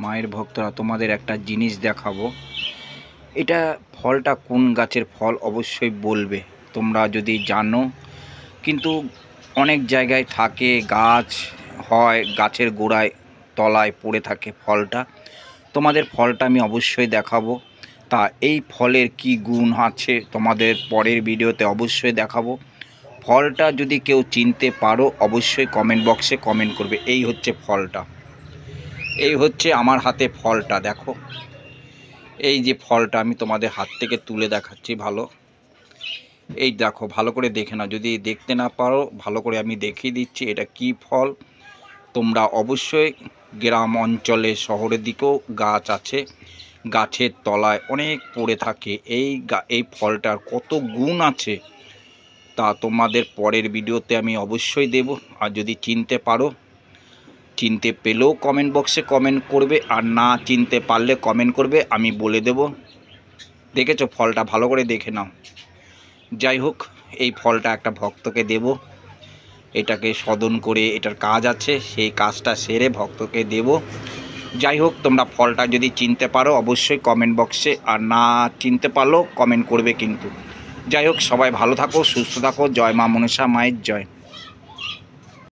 মায়ের ভক্তরা, তোমাদের একটা জিনিস দেখাবো। এটা ফলটা কোন গাছের ফল অবশ্যই বলবে তোমরা যদি জানো। কিন্তু অনেক জায়গায় থাকে, গাছ হয়, গাছের গোড়ায় তলায় পড়ে থাকে ফলটা। তোমাদের ফলটা আমি অবশ্যই দেখাবো। তা এই ফলের কি গুণ আছে তোমাদের পরের ভিডিওতে অবশ্যই দেখাবো। ফলটা যদি কেউ চিনতে পারো অবশ্যই কমেন্ট বক্সে কমেন্ট করবে। এই হচ্ছে ফলটা, এই হচ্ছে আমার হাতে ফলটা। দেখো, এই যে ফলটা আমি তোমাদের হাত থেকে তুলে দেখাচ্ছি। ভালো, এই দেখো, ভালো করে দেখে নাও। যদি দেখতে না পারো ভালো করে আমি দেখিয়ে দিচ্ছি এটা কি ফল। তোমরা অবশ্যই গ্রাম অঞ্চলে, শহরের দিকেও গাছ আছে, গাছের তলায় অনেক পড়ে থাকে। এই ফলটার কত গুণ আছে তা তোমাদের পরের ভিডিওতে আমি অবশ্যই দেব। আর যদি চিনতে পারো, চিনতে পেলেও কমেন্ট বক্সে কমেন্ট করবে, আর না চিনতে পারলে কমেন্ট করবে, আমি বলে দেব। দেখেছো ফলটা, ভালো করে দেখে নাও। যাই হোক, এই ফলটা একটা ভক্তকে দেব। এটাকে শোধন করে, এটার কাজ আছে, সেই কাজটা সেরে ভক্তকে দেব। যাই হোক, তোমরা ফলটা যদি চিনতে পারো অবশ্যই কমেন্ট বক্সে, আর না চিনতে পারলেও কমেন্ট করবে কিন্তু। যাই হোক, সবাই ভালো থাকো, সুস্থ থাকো। জয় মা মনসা মায়ের জয়।